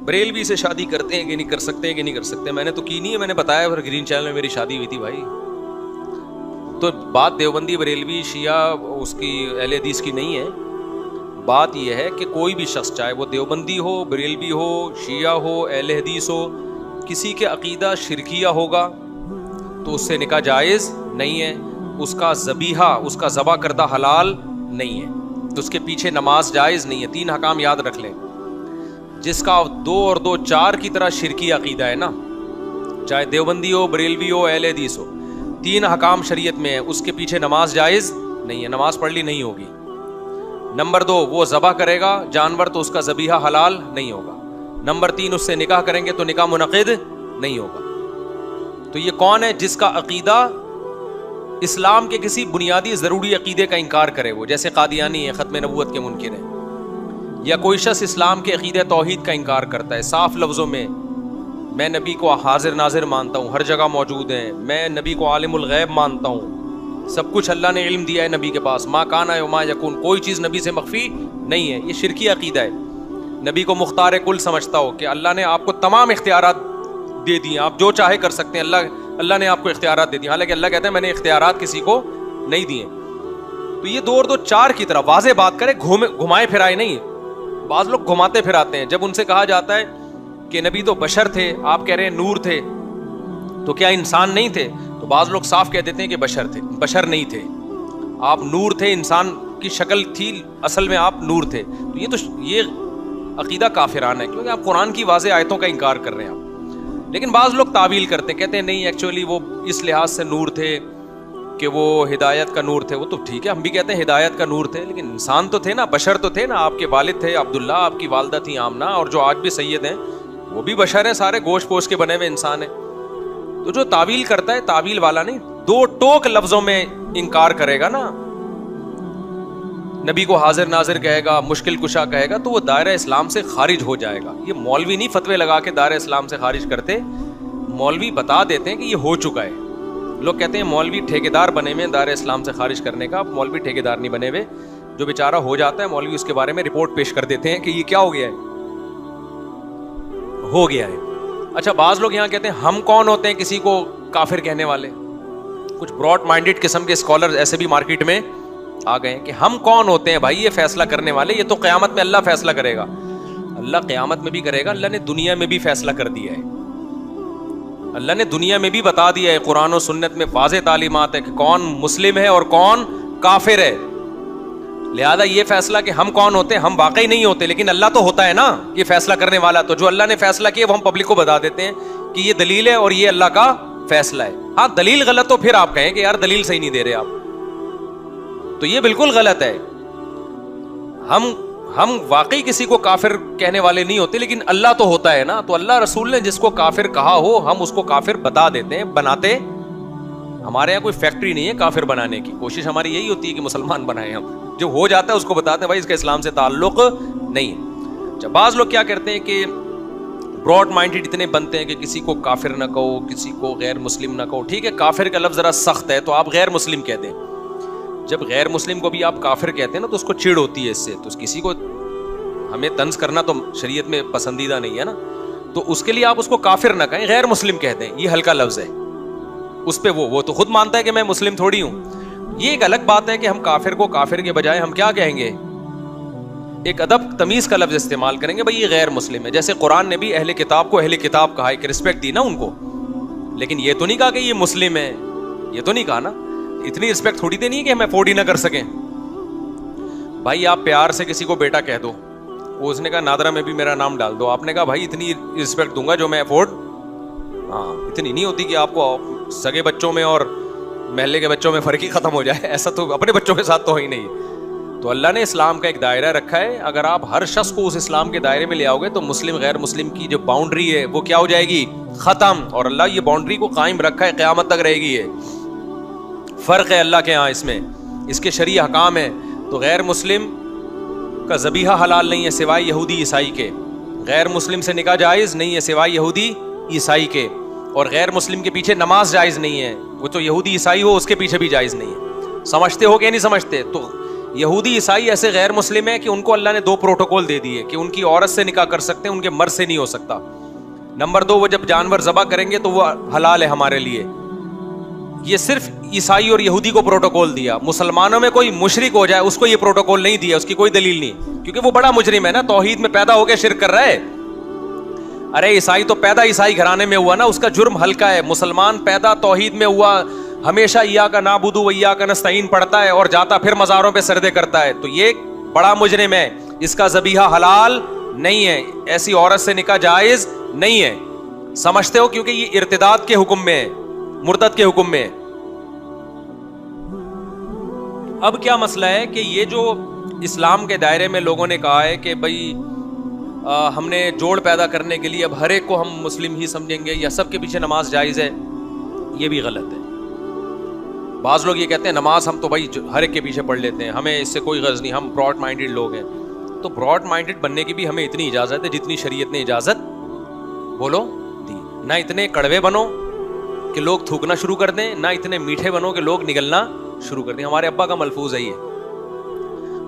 بریلوی سے شادی کرتے ہیں کہ نہیں کر سکتے ہیں کہ نہیں کر سکتے. میں نے تو کی نہیں ہے, میں نے بتایا پھر گرین چینل میں میری شادی ہوئی تھی بھائی. تو بات دیوبندی بریلوی شیعہ اس کی اہل حدیث کی نہیں ہے. بات یہ ہے کہ کوئی بھی شخص, چاہے وہ دیوبندی ہو, بریلوی ہو, شیعہ ہو, اہل حدیث ہو, کسی کے عقیدہ شرکیہ ہوگا تو اس سے نکاح جائز نہیں ہے, اس کا ذبیحہ, اس کا ذبح کردہ حلال نہیں ہے, تو اس کے پیچھے نماز جائز نہیں ہے. 3 احکام یاد رکھ لیں. جس کا 2 اور 2 4 کی طرح شرکی عقیدہ ہے نا, چاہے دیوبندی ہو, بریلوی ہو, اہل حدیث ہو, 3 احکام شریعت میں ہے, اس کے پیچھے نماز جائز نہیں ہے, نماز پڑھ لی نہیں ہوگی. نمبر 2, وہ ذبح کرے گا جانور تو اس کا ذبیحہ حلال نہیں ہوگا. نمبر 3, اس سے نکاح کریں گے تو نکاح منعقد نہیں ہوگا. تو یہ کون ہے جس کا عقیدہ اسلام کے کسی بنیادی ضروری عقیدے کا انکار کرے, وہ جیسے قادیانی ہے, ختم نبوت کے منکر ہیں, یا کوئی شخص اسلام کے عقیدہ توحید کا انکار کرتا ہے صاف لفظوں میں, میں نبی کو حاضر ناظر مانتا ہوں, ہر جگہ موجود ہیں, میں نبی کو عالم الغیب مانتا ہوں, سب کچھ اللہ نے علم دیا ہے نبی کے پاس, ما کانا و ما یکون, کوئی چیز نبی سے مخفی نہیں ہے, یہ شرکی عقیدہ ہے. نبی کو مختار کل سمجھتا ہو کہ اللہ نے آپ کو تمام اختیارات دے دیے, آپ جو چاہے کر سکتے ہیں, اللہ نے آپ کو اختیارات دے دیے, حالانکہ اللہ کہتا ہے میں نے اختیارات کسی کو نہیں دیے. تو یہ 2 اور 2 4 کی طرح واضح بات کرے, گھمائے پھرائے نہیں. بعض لوگ گھماتے پھراتے ہیں. جب ان سے کہا جاتا ہے کہ نبی تو بشر تھے, آپ کہہ رہے ہیں نور تھے, تو کیا انسان نہیں تھے؟ تو بعض لوگ صاف کہہ دیتے ہیں کہ بشر تھے. بشر نہیں تھے, آپ نور تھے, انسان کی شکل تھی, اصل میں آپ نور تھے. تو یہ عقیدہ کافرانہ ہے, کیونکہ آپ قرآن کی واضح آیتوں کا انکار کر رہے ہیں آپ. لیکن بعض لوگ تعویل کرتے ہیں, کہتے ہیں نہیں ایکچولی وہ اس لحاظ سے نور تھے کہ وہ ہدایت کا نور تھے. وہ تو ٹھیک ہے, ہم بھی کہتے ہیں ہدایت کا نور تھے, لیکن انسان تو تھے نا, بشر تو تھے نا. آپ کے والد تھے عبداللہ, آپ کی والدہ تھی آمنہ, اور جو آج بھی سید ہیں وہ بھی بشر ہیں, سارے گوشت پوش کے بنے ہوئے انسان ہیں. تو جو تعویل کرتا ہے, تعویل والا نہیں, 2 ٹوک لفظوں میں انکار کرے گا نا, نبی کو حاضر ناظر کہے گا, مشکل کشا کہے گا, تو وہ دائرہ اسلام سے خارج ہو جائے گا. یہ مولوی نہیں فتوے لگا کے دائرہ اسلام سے خارج کرتے, مولوی بتا دیتے ہیں کہ یہ ہو چکا ہے. لوگ کہتے ہیں مولوی ٹھیکیدار بنے ہوئے دائرہ اسلام سے خارج کرنے کا. مولوی ٹھیکیدار نہیں بنے ہوئے, جو بیچارہ ہو جاتا ہے مولوی اس کے بارے میں رپورٹ پیش کر دیتے ہیں کہ یہ کیا ہو گیا ہے, ہو گیا ہے. اچھا, بعض لوگ یہاں کہتے ہیں ہم کون ہوتے ہیں کسی کو کافر کہنے والے. کچھ براڈ مائنڈیڈ قسم کے اسکالر ایسے بھی مارکیٹ میں آ گئے ہیں کہ ہم کون ہوتے ہیں بھائی یہ فیصلہ کرنے والے, یہ تو قیامت میں اللہ فیصلہ کرے گا. اللہ قیامت میں بھی کرے گا, اللہ نے دنیا میں بھی فیصلہ کر دیا ہے. اللہ نے دنیا میں بھی بتا دیا ہے, قرآن و سنت میں واضح تعلیمات ہے کہ کون مسلم ہے اور کون کافر ہے. لہذا یہ فیصلہ کہ ہم کون ہوتے ہیں, ہم واقعی نہیں ہوتے, لیکن اللہ تو ہوتا ہے نا یہ فیصلہ کرنے والا. تو جو اللہ نے فیصلہ کیا وہ ہم پبلک کو بتا دیتے ہیں کہ یہ دلیل ہے اور یہ اللہ کا فیصلہ ہے. ہاں دلیل غلط تو پھر آپ کہیں کہ یار دلیل صحیح نہیں دے رہے آپ, تو یہ بالکل غلط ہے. ہم واقعی کسی کو کافر کہنے والے نہیں ہوتے, لیکن اللہ تو ہوتا ہے نا. تو اللہ رسول نے جس کو کافر کہا ہو ہم اس کو کافر بتا دیتے ہیں, بناتے. ہمارے یہاں کوئی فیکٹری نہیں ہے کافر بنانے کی, کوشش ہماری یہی ہوتی ہے کہ مسلمان بنائیں ہم. جو ہو جاتا ہے اس کو بتاتے ہیں بھائی اس کا اسلام سے تعلق نہیں ہے. جب بعض لوگ کیا کرتے ہیں کہ براڈ مائنڈیڈ اتنے بنتے ہیں کہ کسی کو کافر نہ کہو, کسی کو غیر مسلم نہ کہو. ٹھیک ہے, کافر کا لفظ ذرا سخت ہے تو آپ غیر مسلم کہہ دیں. جب غیر مسلم کو بھی آپ کافر کہتے ہیں نا تو اس کو چڑ ہوتی ہے اس سے. تو کسی کو ہمیں طنز کرنا تو شریعت میں پسندیدہ نہیں ہے نا, تو اس کے لیے آپ اس کو کافر نہ کہیں, غیر مسلم کہہ دیں. یہ ہلکا لفظ ہے, اس پہ وہ تو خود مانتا ہے کہ میں مسلم تھوڑی ہوں. یہ ایک الگ بات ہے کہ ہم کافر کو کافر کے بجائے ہم کیا کہیں گے, ایک ادب تمیز کا لفظ استعمال کریں گے, بھائی یہ غیر مسلم ہے. جیسے قرآن نے بھی اہل کتاب کو اہل کتاب کہا, ایک رسپیکٹ دی نا ان کو, لیکن یہ تو نہیں کہا کہ یہ مسلم ہے, یہ تو نہیں کہا نا. اتنی رسپیکٹ تھوڑی دینی ہے کہ ہم افورڈ ہی نہ کر سکیں. بھائی آپ پیار سے کسی کو بیٹا کہہ دو, وہ اس نے کہا نادرا میں بھی میرا نام ڈال دو, آپ نے کہا بھائی اتنی رسپیکٹ دوں گا جو میں افورڈ, ہاں اتنی نہیں ہوتی کہ آپ کو سگے بچوں میں اور محلے کے بچوں میں فرق ہی ختم ہو جائے. ایسا تو اپنے بچوں کے ساتھ تو ہی نہیں. تو اللہ نے اسلام کا ایک دائرہ رکھا ہے, اگر آپ ہر شخص کو اس اسلام کے دائرے میں لے آؤ گے تو مسلم غیر مسلم کی جو باؤنڈری ہے وہ کیا ہو جائے گی, ختم. اور اللہ یہ باؤنڈری کو قائم رکھا ہے, قیامت تک رہے گی. یہ فرق ہے اللہ کے ہاں, اس میں اس کے شرعی احکام ہیں. تو غیر مسلم کا ذبیحہ حلال نہیں ہے سوائے یہودی عیسائی کے, غیر مسلم سے نکاح جائز نہیں ہے سوائے یہودی عیسائی کے, اور غیر مسلم کے پیچھے نماز جائز نہیں ہے, وہ تو یہودی عیسائی ہو اس کے پیچھے بھی جائز نہیں ہے. سمجھتے ہو کہ نہیں سمجھتے؟ تو یہودی عیسائی ایسے غیر مسلم ہیں کہ ان کو اللہ نے 2 پروٹوکول دے دیے کہ ان کی عورت سے نکاح کر سکتے ہیں, ان کے مرد سے نہیں ہو سکتا. نمبر 2, وہ جب جانور ذبح کریں گے تو وہ حلال ہے ہمارے لیے. یہ صرف عیسائی اور یہودی کو پروٹوکول دیا. مسلمانوں میں کوئی مشرک ہو جائے اس کو یہ پروٹوکول نہیں دیا, اس کی کوئی دلیل نہیں, کیونکہ وہ بڑا مجرم ہے نا, توحید میں پیدا ہو کے شرک کر رہا ہے. ارے عیسائی تو پیدا عیسائی گھرانے میں ہوا نا, اس کا جرم ہلکا ہے. مسلمان پیدا توحید میں ہوا, ہمیشہ ایاک نعبد و ایاک نستعین پڑھتا ہے اور جاتا پھر مزاروں پہ سجدے کرتا ہے, تو یہ بڑا مجرم ہے. اس کا ذبیحہ حلال نہیں ہے, ایسی عورت سے نکاح جائز نہیں ہے. سمجھتے ہو, کیونکہ یہ ارتداد کے حکم میں ہے, مرتد کے حکم میں ہے. اب کیا مسئلہ ہے کہ یہ جو اسلام کے دائرے میں لوگوں نے کہا ہے کہ بھائی ہم نے جوڑ پیدا کرنے کے لیے اب ہر ایک کو ہم مسلم ہی سمجھیں گے یا سب کے پیچھے نماز جائز ہے, یہ بھی غلط ہے. بعض لوگ یہ کہتے ہیں نماز ہم تو بھائی ہر ایک کے پیچھے پڑھ لیتے ہیں, ہمیں اس سے کوئی غرض نہیں, ہم براڈ مائنڈیڈ لوگ ہیں. تو براڈ مائنڈیڈ بننے کی بھی ہمیں اتنی اجازت ہے جتنی شریعت نے اجازت بولو دی. نہ اتنے کڑوے بنو کہ لوگ تھوکنا شروع کر دیں, نہ اتنے میٹھے بنو کہ لوگ نگلنا شروع کر دیں. ہمارے ابا کا ملفوظ ہے یہ.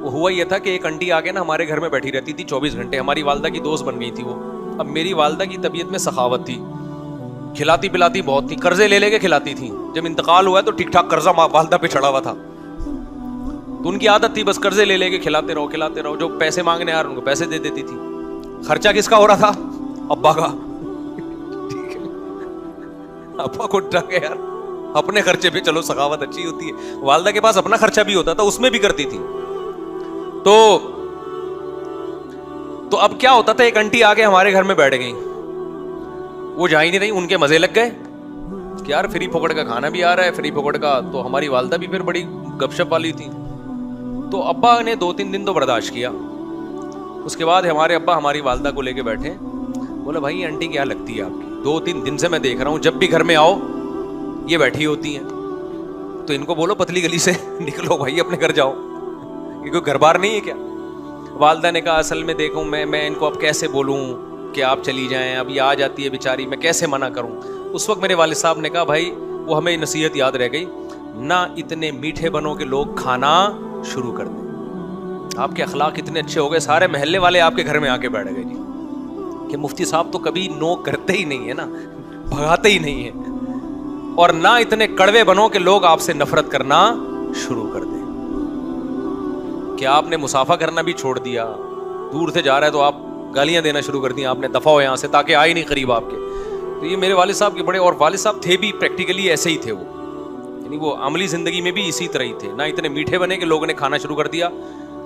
وہ ہوا یہ تھا کہ ایک انٹی آ کے نا ہمارے گھر میں بیٹھی رہتی تھی 24 گھنٹے, ہماری والدہ کی دوست بن گئی تھی وہ. اب میری والدہ کی طبیعت میں سخاوت تھی, کھلاتی پلاتی بہت تھی, قرضے لے کے کھلاتی تھی. جب انتقال ہوا ہے تو ٹھیک ٹھاک قرضہ والدہ پہ چڑھا ہوا تھا, تو ان کی عادت تھی بس قرضے لے کے کھلاتے رہو. جو پیسے مانگنے آ رہے ان کو پیسے دے دیتی تھی. خرچہ کس کا ہو رہا تھا؟ ابا کا. ٹھیک ہے, ابا کو ڈر گیا یار اپنے خرچے پہ, چلو سخاوت اچھی ہوتی ہے. والدہ کے پاس اپنا خرچہ بھی ہوتا تھا, اس میں بھی کرتی تھی. تو اب کیا ہوتا تھا, ایک انٹی آ کے ہمارے گھر میں بیٹھ گئی, وہ جا ہی نہیں رہی, ان کے مزے لگ گئے کہ یار فری پھوکٹ کا کھانا بھی آ رہا ہے, فری پھوکٹ کا. تو ہماری والدہ بھی پھر بڑی گپ شپ والی تھی, تو ابا نے 2-3 دن تو برداشت کیا. اس کے بعد ہمارے ابا ہماری والدہ کو لے کے بیٹھے, بولا بھائی انٹی کیا لگتی ہے آپ کی, 2-3 دن سے میں دیکھ رہا ہوں جب بھی گھر میں آؤ یہ بیٹھی ہوتی ہیں, تو ان کو بولو پتلی گلی سے نکلو بھائی, اپنے گھر جاؤ, یہ کوئی گھر بار نہیں ہے کیا؟ والدہ نے کہا اصل میں دیکھوں میں ان کو اب کیسے بولوں کہ آپ چلی جائیں, اب یہ آ جاتی ہے بیچاری, میں کیسے منع کروں. اس وقت میرے والد صاحب نے کہا بھائی وہ ہمیں نصیحت یاد رہ گئی, نہ اتنے میٹھے بنو کہ لوگ کھانا شروع کر دیں. آپ کے اخلاق اتنے اچھے ہو گئے, سارے محلے والے آپ کے گھر میں آ کے بیٹھ گئے جی, کہ مفتی صاحب تو کبھی نو کرتے ہی نہیں ہے نا, بھگاتے ہی نہیں ہے. اور نہ اتنے کڑوے بنو کہ لوگ آپ سے نفرت کرنا شروع کر دیں. کہ آپ نے مصافحہ کرنا بھی چھوڑ دیا, دور سے جا رہا ہے تو آپ گالیاں دینا شروع کر دیا, آپ نے دفع ہو یہاں سے تاکہ آئے نہیں قریب آپ کے. تو یہ میرے والد صاحب کے بڑے, اور والد صاحب تھے بھی پریکٹیکلی ایسے ہی تھے وہ, یعنی وہ عملی زندگی میں بھی اسی طرح ہی تھے. نہ اتنے میٹھے بنے کہ لوگوں نے کھانا شروع کر دیا,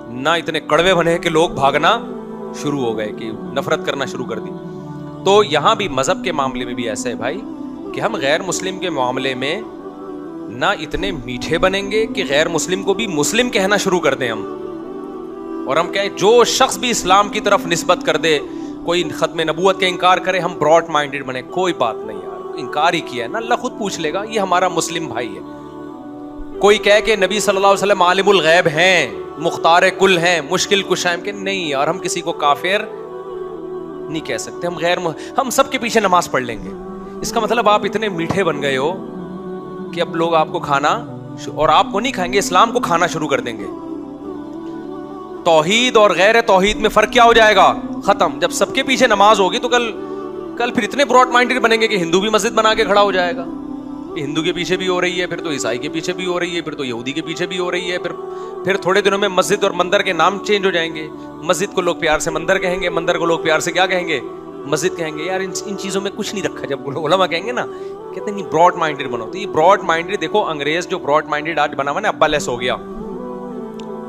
نہ اتنے کڑوے بنے کہ لوگ بھاگنا شروع ہو گئے, کہ نفرت کرنا شروع کر دی. تو یہاں بھی مذہب کے معاملے میں بھی ایسا ہے بھائی کہ ہم غیر مسلم کے معاملے میں نہ اتنے میٹھے بنیں گے کہ غیر مسلم کو بھی مسلم کہنا شروع کر دیں ہم. اور ہم کہیں جو شخص بھی اسلام کی طرف نسبت کر دے, کوئی ختم نبوت کا انکار کرے, ہم براڈ مائنڈیڈ بنے. کوئی بات نہیں یار, انکار ہی کیا ہے نا, اللہ خود پوچھ لے گا, یہ ہمارا مسلم بھائی ہے. کوئی کہے کہ نبی صلی اللہ علیہ وسلم عالم الغیب ہیں, مختار کل ہیں, مشکل کشا ہیں, کہ نہیں یار ہم کسی کو کافر نہیں کہہ سکتے. ہم سب کے پیچھے نماز پڑھ لیں گے. اس کا مطلب آپ اتنے میٹھے بن گئے ہو کہ اب لوگ آپ کو کھانا, اور آپ کو نہیں کھائیں گے, اسلام کو کھانا شروع کر دیں گے. توحید اور غیر توحید میں فرق کیا ہو جائے گا؟ ختم. جب سب کے پیچھے نماز ہوگی تو کل پھر اتنے براڈ مائنڈیڈ بنیں گے کہ ہندو بھی مسجد بنا کے کھڑا ہو جائے گا. ہندو کے پیچھے بھی ہو رہی ہے, پھر تو عیسائی کے پیچھے بھی ہو رہی ہے, پھر تو یہودی کے پیچھے بھی ہو رہی ہے, پھر تھوڑے دنوں میں مسجد اور مندر کے نام چینج ہو جائیں گے. مسجد کو لوگ پیار سے مندر کہیں گے, مندر کو لوگ پیار سے کیا کہیں گے؟ مسجد کہیں گے. یار ان چیزوں میں کچھ نہیں رکھا. جب علماء کہیں گے نا, کہتے ہیں نہیں براڈ مائنڈیڈ بنو. تو یہ براڈ مائنڈیڈ, دیکھو انگریز جو براڈ مائنڈیڈ آج بنا ہوا نا, ابا لیس ہو گیا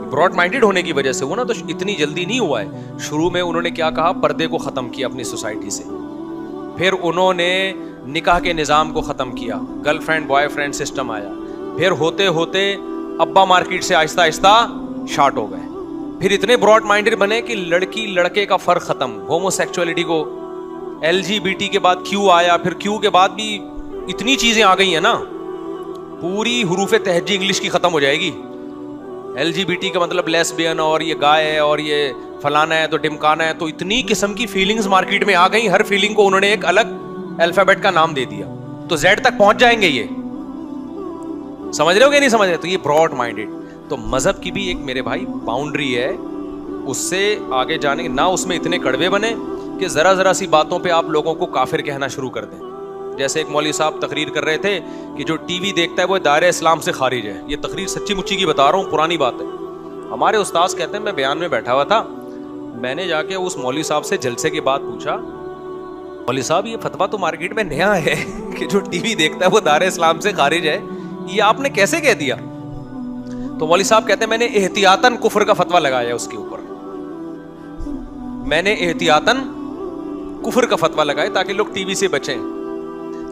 براڈ مائنڈیڈ ہونے کی وجہ سے. وہ نا تو اتنی جلدی نہیں ہوا ہے. شروع میں انہوں نے کیا کہا, پردے کو ختم کیا اپنی سوسائٹی سے. پھر انہوں نے نکاح کے نظام کو ختم کیا, girl friend boy friend system آیا. پھر ہوتے ہوتے ابا مارکیٹ سے آہستہ آہستہ شارٹ ہو گئے. پھر اتنے براڈ مائنڈیڈ بنے کہ لڑکی لڑکے کا فرق ختم, ہومو سیکچولیٹی کو, LGBT کے بعد Q آیا, پھر Q کے بعد بھی اتنی چیزیں آ گئی ہیں نا, پوری حروف تہجی انگلش کی ختم ہو جائے گی. LGBT کا مطلب لیسبین, اور یہ گائے ہے, اور یہ فلانا ہے تو ڈمکانا ہے. تو اتنی قسم کی فیلنگز مارکیٹ میں آ گئی, ہر فیلنگ کو انہوں نے ایک الگ الفابیٹ کا نام دے دیا. تو Z تک پہنچ جائیں گے. یہ سمجھ رہے ہو کہ نہیں سمجھ رہے؟ تو یہ براڈ مائنڈیڈ. تو مذہب کی بھی ایک میرے بھائی باؤنڈری ہے, اس سے آگے جانے نہ اس میں اتنے کڑوے بنے کہ ذرا سی باتوں پہ آپ لوگوں کو کافر کہنا شروع کر دیں. جیسے ایک مولوی صاحب تقریر کر رہے تھے کہ جو ٹی وی دیکھتا ہے وہ دائرہ اسلام سے خارج ہے. یہ تقریر سچی مچی کی بتا رہا ہوں, پرانی بات ہے. ہمارے استاذ کہتے ہیں میں بیان میں بیٹھا ہوا تھا, میں نے جا کے اس مولوی صاحب سے جلسے کے بعد پوچھا, مولوی صاحب یہ فتویٰ تو مارکیٹ میں نیا ہے کہ جو ٹی وی دیکھتا ہے وہ دائرہ اسلام سے خارج ہے, یہ آپ نے کیسے کہہ دیا؟ تو مولوی صاحب کہتے ہیں میں نے احتیاطاً کفر کا فتویٰ لگایا اس کے اوپر, میں نے احتیاطاً کفر کا فتویٰ لگایا تاکہ لوگ ٹی وی سے بچیں.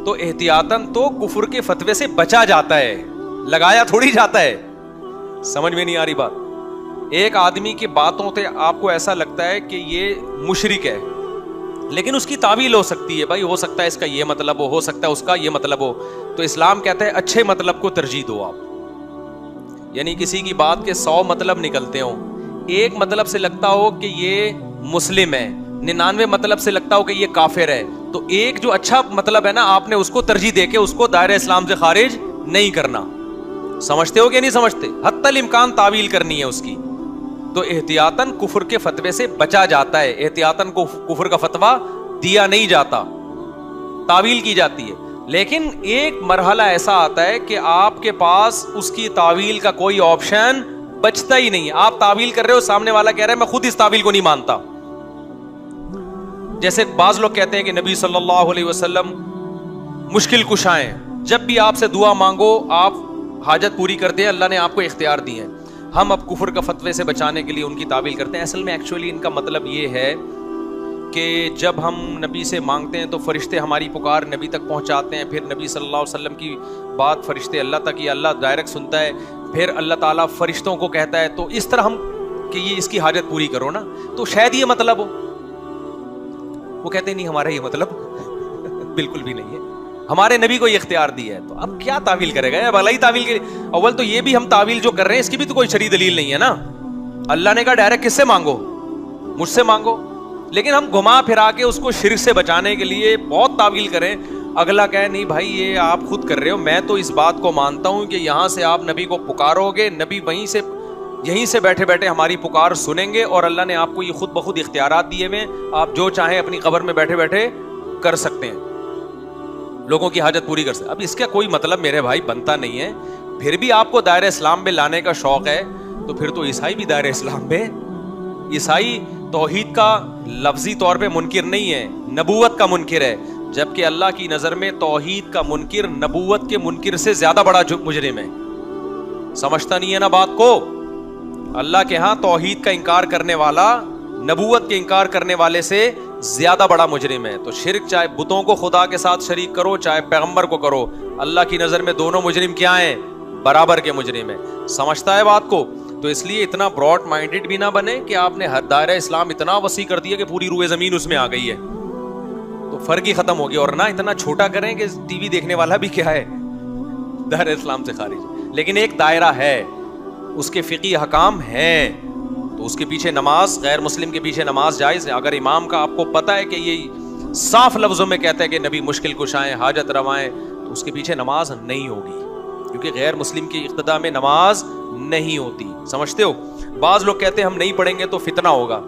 تو احتیاطاً تو کفر کے فتوے سے بچا جاتا ہے, لگایا تھوڑی جاتا ہے. سمجھ میں نہیں آ رہی بات؟ ایک آدمی کی باتوں سے آپ کو ایسا لگتا ہے کہ یہ مشرک ہے, لیکن اس کی تعویل ہو سکتی ہے, بھائی ہو سکتا ہے اس کا یہ مطلب ہو سکتا ہے اس کا یہ مطلب ہو. تو اسلام کہتا ہے اچھے مطلب کو ترجیح دو آپ, یعنی کسی کی بات کے 100 مطلب نکلتے ہوں, ایک مطلب سے لگتا ہو کہ یہ مسلم ہے, 99 مطلب سے لگتا ہو کہ یہ کافر ہے, تو ایک جو اچھا مطلب ہے نا آپ نے اس کو ترجیح دے کے اس کو دائرہ اسلام سے خارج نہیں کرنا. سمجھتے ہو کہ نہیں سمجھتے؟ حتی الامکان تعویل کرنی ہے اس کی. تو احتیاطاً کفر کے فتوے سے بچا جاتا ہے, احتیاطاً کفر کا فتویٰ دیا نہیں جاتا, تعویل کی جاتی ہے. لیکن ایک مرحلہ ایسا آتا ہے کہ آپ کے پاس اس کی تعویل کا کوئی آپشن بچتا ہی نہیں. آپ تعویل کر رہے ہو, سامنے والا کہہ رہا ہے میں خود اس تعویل کو نہیں مانتا. جیسے بعض لوگ کہتے ہیں کہ نبی صلی اللہ علیہ وسلم مشکل کشا ہیں, جب بھی آپ سے دعا مانگو آپ حاجت پوری کر دیں, اللہ نے آپ کو اختیار دی ہیں. ہم اب کفر کا فتوے سے بچانے کے لیے ان کی تعویل کرتے ہیں. اصل میں ایکچولی ان کا مطلب یہ ہے کہ جب ہم نبی سے مانگتے ہیں تو فرشتے ہماری پکار نبی تک پہنچاتے ہیں, پھر نبی صلی اللہ علیہ وسلم کی بات فرشتے اللہ تک, یا اللہ ڈائریکٹ سنتا ہے, پھر اللہ تعالیٰ فرشتوں کو کہتا ہے. تو اس طرح ہم کہ یہ اس کی حاجت پوری کرو نا, تو شاید یہ مطلب ہو. وہ کہتے ہیں نہیں ہمارا یہ مطلب بالکل بھی نہیں ہے, ہمارے نبی کو یہ اختیار دیا ہے. تو اب کیا تعویل کرے گا؟ بھلا ہی تعویل کے اول تو یہ بھی ہم تعویل جو کر رہے ہیں اس کی بھی تو کوئی شرعی دلیل نہیں ہے نا. اللہ نے کہا ڈائریکٹ کس سے مانگو؟ مجھ سے مانگو. لیکن ہم گھما پھرا کے اس کو شرک سے بچانے کے لیے بہت تعویل کریں. اگلا کہے نہیں بھائی یہ آپ خود کر رہے ہو, میں تو اس بات کو مانتا ہوں کہ یہاں سے آپ نبی کو پکارو گے, نبی یہیں سے بیٹھے بیٹھے ہماری پکار سنیں گے, اور اللہ نے آپ کو یہ خود بخود اختیارات دیے ہوئے, آپ جو چاہیں اپنی قبر میں بیٹھے بیٹھے کر سکتے ہیں, لوگوں کی حاجت پوری کر سکتے. اب اس کا کوئی مطلب میرے بھائی بنتا نہیں ہے. پھر بھی آپ کو دائرہ اسلام میں لانے کا شوق ہے تو پھر تو عیسائی بھی دائرہ اسلام میں. عیسائی توحید کا لفظی طور پہ منکر نہیں ہے, نبوت کا منکر ہے, جبکہ اللہ کی نظر میں توحید کا منکر نبوت کے منکر سے زیادہ بڑا مجرم ہے. سمجھتا نہیں ہے نا بات کو؟ اللہ کے ہاں توحید کا انکار کرنے والا نبوت کے انکار کرنے والے سے زیادہ بڑا مجرم ہے. تو شرک چاہے بتوں کو خدا کے ساتھ شریک کرو چاہے پیغمبر کو کرو, اللہ کی نظر میں دونوں مجرم کیا ہیں؟ برابر کے مجرم ہیں. سمجھتا ہے بات کو؟ تو اس لیے اتنا براڈ مائنڈڈ بھی نہ بنے کہ آپ نے ہر دائرہ اسلام اتنا وسیع کر دیا کہ پوری روئے زمین اس میں آ گئی ہے, تو فرق ہی ختم ہو گیا. اور نہ اتنا چھوٹا کریں کہ ٹی وی دیکھنے والا بھی کیا ہے؟ دائرہ اسلام سے خارج. لیکن ایک دائرہ ہے, اس کے فقہی احکام ہیں, تو اس کے پیچھے نماز, غیر مسلم کے پیچھے نماز جائز ہے. اگر امام کا آپ کو پتہ ہے کہ یہ صاف لفظوں میں کہتا ہے کہ نبی مشکل کشائیں حاجت روائیں, تو اس کے پیچھے نماز نہیں ہوگی, کیونکہ غیر مسلم کی اقتداء میں نماز نہیں ہوتی. سمجھتے ہو؟ بعض لوگ کہتے ہیں ہم نہیں پڑھیں گے تو فتنہ ہوگا,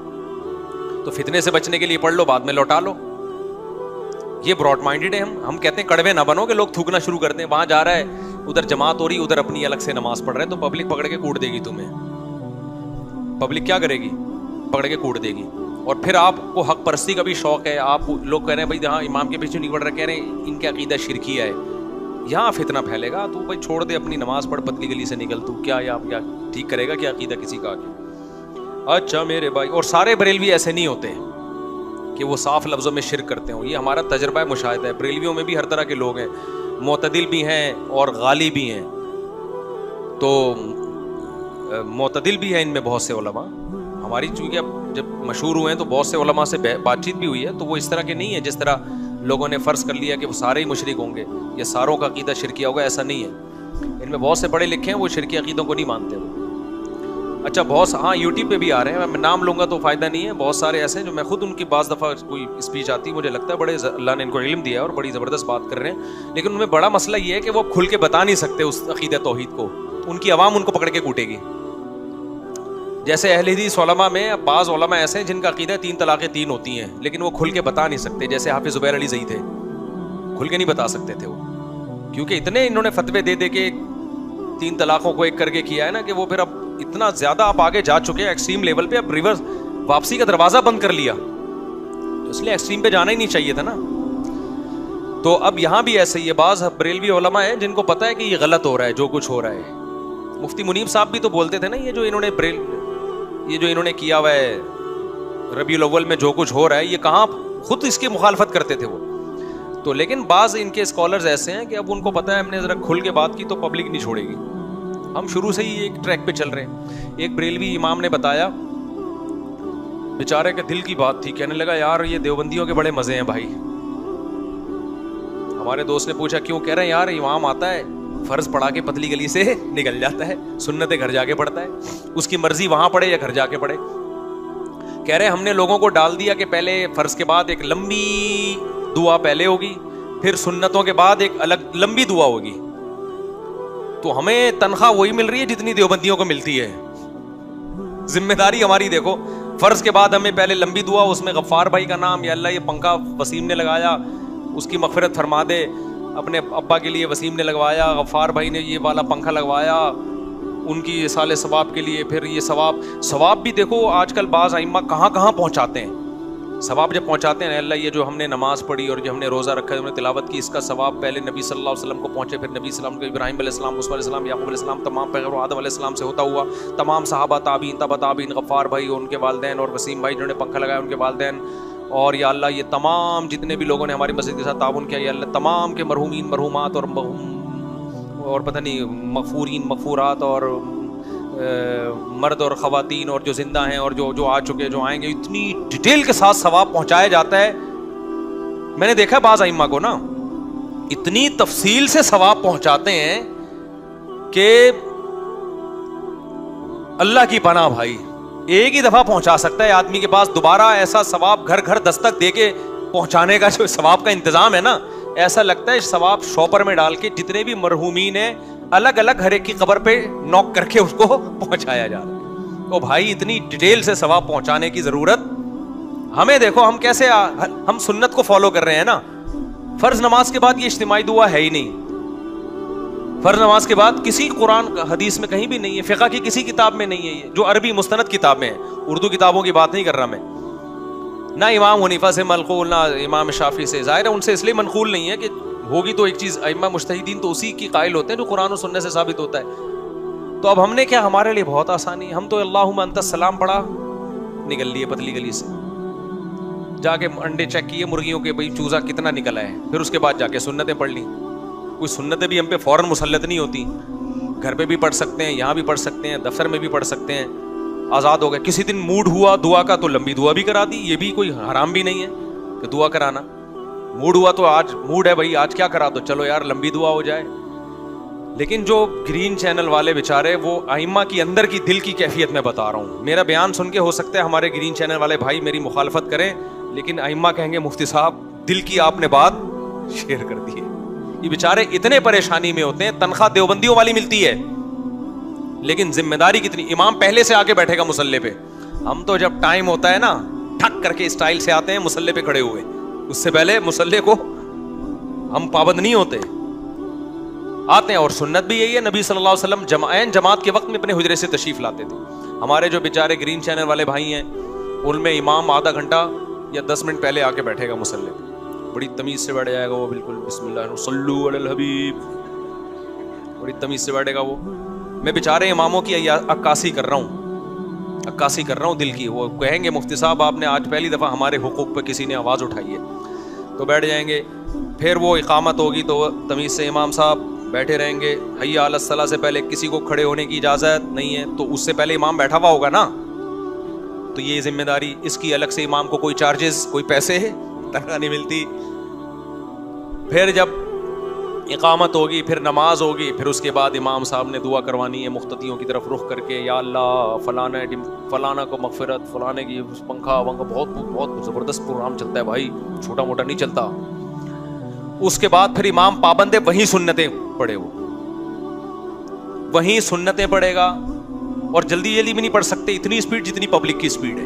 تو فتنے سے بچنے کے لیے پڑھ لو, بعد میں لوٹا لو. یہ براڈ مائنڈڈ ہے. ہم کہتے ہیں کڑوے نہ بنو کہ لوگ تھوکنا شروع کرتے ہیں, وہاں جا رہا ہے ادھر جماعت ہو رہی, ادھر اپنی الگ سے نماز پڑھ رہے ہیں, تو پبلک پکڑ کے کوٹ دے گی تمہیں. پبلک کیا کرے گی؟ پکڑ کے کوٹ دے گی. اور پھر آپ کو حق پرستی کا بھی شوق ہے, آپ لوگ کہہ رہے ہیں بھائی ہاں امام کے پیچھے نہیں پڑھ رہے, کہہ رہے ہیں ان کا عقیدہ شرکیہ ہے, یہاں فتنہ پھیلے گا. تو بھائی چھوڑ دے, اپنی نماز پڑھ, پتلی گلی سے نکل, تو کیا ٹھیک کرے گا کیا عقیدہ کسی کا آگے؟ اچھا میرے بھائی, اور سارے بریلوی ایسے نہیں ہوتے کہ وہ صاف لفظوں میں شرک کرتے ہوں. یہ ہمارا تجربہ مشاہدہ ہے, بریلویوں میں بھی ہر طرح کے لوگ ہیں, معتدل بھی ہیں اور غالی بھی ہیں. تو معتدل بھی ہیں ان میں بہت سے علماء. ہماری چونکہ اب جب مشہور ہوئے ہیں تو بہت سے علماء سے بات چیت بھی ہوئی ہے, تو وہ اس طرح کے نہیں ہے جس طرح لوگوں نے فرض کر لیا کہ وہ سارے ہی مشرک ہوں گے یا ساروں کا عقیدہ شرکیہ ہوگا. ایسا نہیں ہے. ان میں بہت سے پڑھے لکھے ہیں, وہ شرکی عقیدوں کو نہیں مانتے. اچھا بہت ہاں یوٹیوب پہ بھی آ رہے ہیں, میں نام لوں گا تو فائدہ نہیں ہے. بہت سارے ایسے ہیں جو میں خود ان کی بعض دفعہ کوئی اسپیچ آتی ہے, مجھے لگتا ہے بڑے اللہ نے ان کو علم دیا ہے اور بڑی زبردست بات کر رہے ہیں, لیکن ان میں بڑا مسئلہ یہ ہے کہ وہ کھل کے بتا نہیں سکتے اس عقیدہ توحید کو. ان کی عوام ان کو پکڑ کے کوٹے گی. جیسے اہل حدیث علماء میں بعض علماء ایسے ہیں جن کا عقیدہ 3 طلاقیں 3 ہوتی ہیں, لیکن وہ کھل کے بتا نہیں سکتے. جیسے حافظ زبیر علی زئی تھے, کھل کے نہیں بتا سکتے تھے وہ, کیونکہ اتنے انہوں نے فتوے دے دے کے 3 طلاقوں کو ایک کر کے کیا ہے نا کہ وہ پھر اب اتنا زیادہ آپ آگے جا چکے ہیں ایکسٹریم لیول پہ, اب ریورس واپسی کا دروازہ بند کر لیا, اس لیے ایکسٹریم پہ جانا ہی نہیں چاہیے تھا نا. تو اب یہاں بھی ایسے ہی ہے, بعض بریلوی علماء ہیں جن کو پتا ہے کہ یہ غلط ہو رہا ہے جو کچھ ہو رہا ہے. مفتی منیب صاحب بھی تو بولتے تھے نا, یہ جو انہوں نے کیا ہوا ہے ربیع الاول میں جو کچھ ہو رہا ہے, یہ کہاں خود اس کی مخالفت کرتے تھے وہ تو. لیکن بعض ان کے اسکالرز ایسے ہیں کہ اب ان کو پتا ہے ہم نے ذرا کھل کے بات کی تو پبلک نہیں چھوڑے گی, ہم شروع سے ہی ایک ٹریک پہ چل رہے ہیں. ایک بریلوی امام نے بتایا, بیچارے کے دل کی بات تھی, کہنے لگا یار یہ دیوبندیوں کے بڑے مزے ہیں بھائی. ہمارے دوست نے پوچھا کیوں؟ کہہ رہے ہیں یار امام آتا ہے, فرض پڑھا کے پتلی گلی سے نکل جاتا ہے, سنتیں گھر جا کے پڑھتا ہے, اس کی مرضی وہاں پڑھے یا گھر جا کے پڑھے. کہہ رہے ہم نے لوگوں کو ڈال دیا کہ پہلے فرض کے بعد ایک لمبی دعا پہلے ہوگی, پھر سنتوں کے بعد ایک الگ لمبی دعا ہوگی, تو ہمیں تنخواہ وہی مل رہی ہے جتنی دیوبندیوں کو ملتی ہے. ذمہ داری ہماری دیکھو, فرض کے بعد ہمیں پہلے لمبی دعا, اس میں غفار بھائی کا نام, یا اللہ یہ پنکھا وسیم نے لگایا اس کی مغفرت فرما دے, اپنے ابا کے لیے وسیم نے لگوایا, غفار بھائی نے یہ والا پنکھا لگوایا ان کی اصال ثواب کے لیے. پھر یہ ثواب بھی دیکھو آج کل بعض ائمہ کہاں کہاں پہنچاتے ہیں. ثواب جب پہنچاتے ہیں, اللہ یہ جو ہم نے نماز پڑھی اور جو ہم نے روزہ رکھا, ہم نے تلاوت کی, اس کا ثواب پہلے نبی صلی اللہ علیہ وسلم کو پہنچے, پھر نبی صلی اللہ علیہ وسلم کو, ابراہیم علیہ السلام, موسیٰ علیہ السلام, یعقوب علیہ السلام, تمام پیغمبروں, آدم علیہ السلام سے ہوتا ہوا تمام صحابہ, تابعین, تبع تابعین, غفار بھائی ان کے والدین, اور وسیم بھائی جنہوں نے پنکھا لگایا ان کے والدین, اور یا اللہ یہ تمام جتنے بھی لوگوں نے ہماری مسجد کے ساتھ تعاون کیا, یا اللہ تمام کے مرحومین, مرحومات اور پتہ نہیں مغفورین, مغفورات, اور مرد اور خواتین, اور جو زندہ ہیں اور جو آ چکے, جو آئیں گے, اتنی ڈیٹیل کے ساتھ ثواب پہنچایا جاتا ہے. میں نے دیکھا بعض ائمہ کو نا اتنی تفصیل سے ثواب پہنچاتے ہیں کہ اللہ کی پناہ بھائی, ایک ہی دفعہ پہنچا سکتا ہے آدمی کے پاس, دوبارہ ایسا ثواب گھر گھر دستک دے کے پہنچانے کا جو ثواب کا انتظام ہے نا, ایسا لگتا ہے ثواب شاپر میں ڈال کے جتنے بھی مرحومین ہیں الگ الگ ہر ایک کی قبر پہ نوک کر کے اس کو پہنچایا جا رہا ہے. او بھائی اتنی ڈیٹیل سے ثواب پہنچانے کی ضرورت ہمیں, دیکھو ہم کیسے ہم سنت کو فالو کر رہے ہیں نا. فرض نماز کے بعد یہ اجتماعی دعا ہے ہی نہیں, فرض نماز کے بعد کسی قرآن حدیث میں کہیں بھی نہیں ہے, فقہ کی کسی کتاب میں نہیں ہے, یہ جو عربی مستند کتاب میں ہے, اردو کتابوں کی بات نہیں کر رہا میں, نہ امام حنیفہ سے منقول, نہ امام شافعی سے. ظاہر ہے ان سے اس لیے منقول نہیں ہے کہ ہوگی تو ایک چیز, ائمہ مجتہدین تو اسی کی قائل ہوتے ہیں جو قرآن و سنت سے ثابت ہوتا ہے. تو اب ہم نے کیا, ہمارے لیے بہت آسانی, ہم تو اللہم انت السلام پڑھا, نکل لیے پتلی گلی سے, جا کے انڈے چیک کیے مرغیوں کے, بھائی چوزا کتنا نکلا ہے, پھر اس کے بعد جا کے سنتیں پڑھ لیں. کوئی سنتیں بھی ہم پہ فوراً مسلط نہیں ہوتی, گھر پہ بھی پڑھ سکتے ہیں, یہاں بھی پڑھ سکتے ہیں, دفتر میں بھی پڑھ سکتے ہیں, آزاد ہو گئے. کسی دن موڈ ہوا دعا کا تو لمبی دعا بھی کرا دی, یہ بھی کوئی حرام بھی نہیں ہے کہ دعا کرانا. موڈ ہوا تو آج موڈ ہے بھائی آج کیا کرا دو, چلو یار لمبی دعا ہو جائے. لیکن جو گرین چینل والے بیچارے, وہ ائمہ کی اندر کی دل کی کیفیت میں بتا رہا ہوں. میرا بیان سن کے ہو سکتا ہے ہمارے گرین چینل والے بھائی میری مخالفت کریں, لیکن ائمہ کہیں گے مفتی صاحب دل کی آپ نے بات شیئر کر دی ہے. یہ بیچارے اتنے پریشانی میں ہوتے ہیں, تنخواہ دیوبندیوں والی ملتی ہے لیکن ذمہ داری کتنی. امام پہلے سے آ کے بیٹھے گا مسلح پہ, ہم تو جب ٹائم ہوتا ہے نا ٹھک کر کے اسٹائل سے آتے ہیں مسلح پہ کھڑے ہوئے, اس سے پہلے مسلح کو ہم پابند نہیں ہوتے, آتے ہیں. اور سنت بھی یہی ہے, نبی صلی اللہ علیہ وسلم جماعت کے وقت میں اپنے حجرے سے تشریف لاتے تھے. ہمارے جو بیچارے گرین چینل والے بھائی ہیں ان میں امام آدھا گھنٹہ یا 10 منٹ پہلے آ کے بیٹھے گا مسلح پہ, بڑی تمیز سے بیٹھ جائے گا وہ, بالکل بسم اللہ صلو علی الحبیب, بڑی تمیز سے بیٹھے گا وہ. میں بیچارے اماموں کی عکاسی کر رہا ہوں دل کی. وہ کہیں گے مفتی صاحب آپ نے آج پہلی دفعہ ہمارے حقوق پہ کسی نے آواز اٹھائی ہے, تو بیٹھ جائیں گے. پھر وہ اقامت ہوگی تو تمیز سے امام صاحب بیٹھے رہیں گے. حی علی الصلاۃ سے پہلے کسی کو کھڑے ہونے کی اجازت نہیں ہے, تو اس سے پہلے امام بیٹھا ہوا ہوگا نا, تو یہ ذمہ داری اس کی الگ سے امام کو کوئی چارجز, کوئی پیسے تنخواہ نہیں ملتی. پھر جب اقامت ہوگی, پھر نماز ہوگی, پھر اس کے بعد امام صاحب نے دعا کروانی ہے مقتدیوں کی طرف رخ کر کے, یا اللہ فلانا کو مغفرت, فلانے کی پنکھا بہت بہت زبردست پروگرام چلتا ہے بھائی, چھوٹا موٹا نہیں چلتا. اس کے بعد پھر امام پابند ہے وہیں سنتیں پڑھے, وہیں سنتیں پڑھے گا, اور جلدی جلدی بھی نہیں پڑھ سکتے اتنی اسپیڈ جتنی پبلک کی اسپیڈ ہے,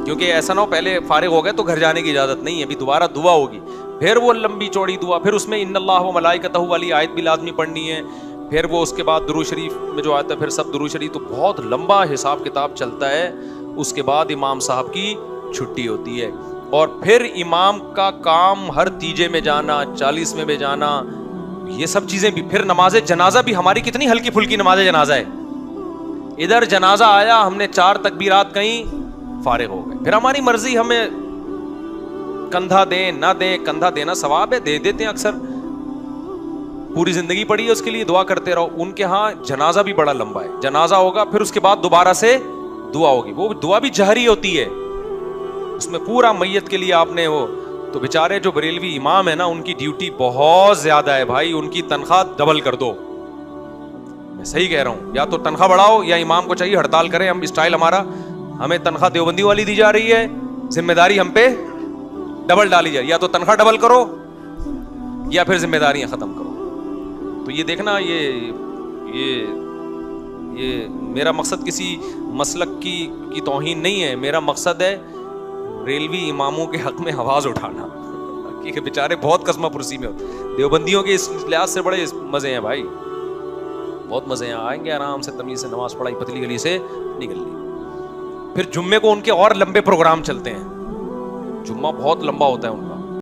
کیونکہ ایسا نہ ہو پہلے فارغ ہو گئے تو گھر جانے کی اجازت نہیں ہے, ابھی دوبارہ دعا ہوگی, پھر وہ لمبی چوڑی دعا, پھر اس میں ان اللہ و ملائکتہ والی آیت بھی لازمی پڑھنی ہے, پھر وہ اس کے بعد درود شریف میں جو آتا ہے پھر سب درود شریف, تو بہت لمبا حساب کتاب چلتا ہے. اس کے بعد امام صاحب کی چھٹی ہوتی ہے, اور پھر امام کا کام ہر تیجے میں جانا, 40 میں جانا, یہ سب چیزیں بھی. پھر نماز جنازہ بھی ہماری کتنی ہلکی پھلکی نماز جنازہ ہے, ادھر جنازہ آیا ہم نے 4 تکبیرات کہیں, فارغ ہو گئے, پھر ہماری مرضی, ہمیں کندھا دیں نہ دیں, کندھا دینا ثواب ہے, دے دیتے ہیں اکثر, پوری زندگی پڑی ہے اس کے لیے, دعا کرتے رہو. ان کے ہاں جنازہ بھی بڑا لمبا ہے, جنازہ ہوگا پھر اس کے بعد دوبارہ سے دعا ہوگی, وہ دعا بھی جہری ہوتی ہے, اس میں پورا میت کے لیے آپ نے وہ. تو بیچارے جو بریلوی امام ہے نا, ان کی ڈیوٹی بہت زیادہ ہے بھائی, ان کی تنخواہ ڈبل کر دو, میں صحیح کہہ رہا ہوں, یا تو تنخواہ بڑھاؤ یا امام کو چاہیے ہڑتال کریں. ہم اسٹائل ہمارا, ہمیں تنخواہ دیوبندی والی دی جا رہی ہے, ذمہ داری ہم پہ ڈبل ڈالی جائے, یا تو تنخواہ ڈبل کرو یا پھر ذمہ داریاں ختم کرو. تو یہ دیکھنا, یہ میرا مقصد کسی مسلک کی توہین نہیں ہے, میرا مقصد ہے ریلوی اماموں کے حق میں آواز اٹھانا, کیونکہ بیچارے بہت قسمہ پرسی میں ہوتے. دیوبندیوں کے اس لحاظ سے بڑے مزے ہیں بھائی, بہت مزے ہیں, آئیں گے آرام سے تمیز سے نماز پڑھائی, پتلی گلی سے نکل لی. پھر جمعے کو ان کے اور لمبے پروگرام چلتے ہیں, جمعہ بہت لمبا ہوتا ہے ان کا,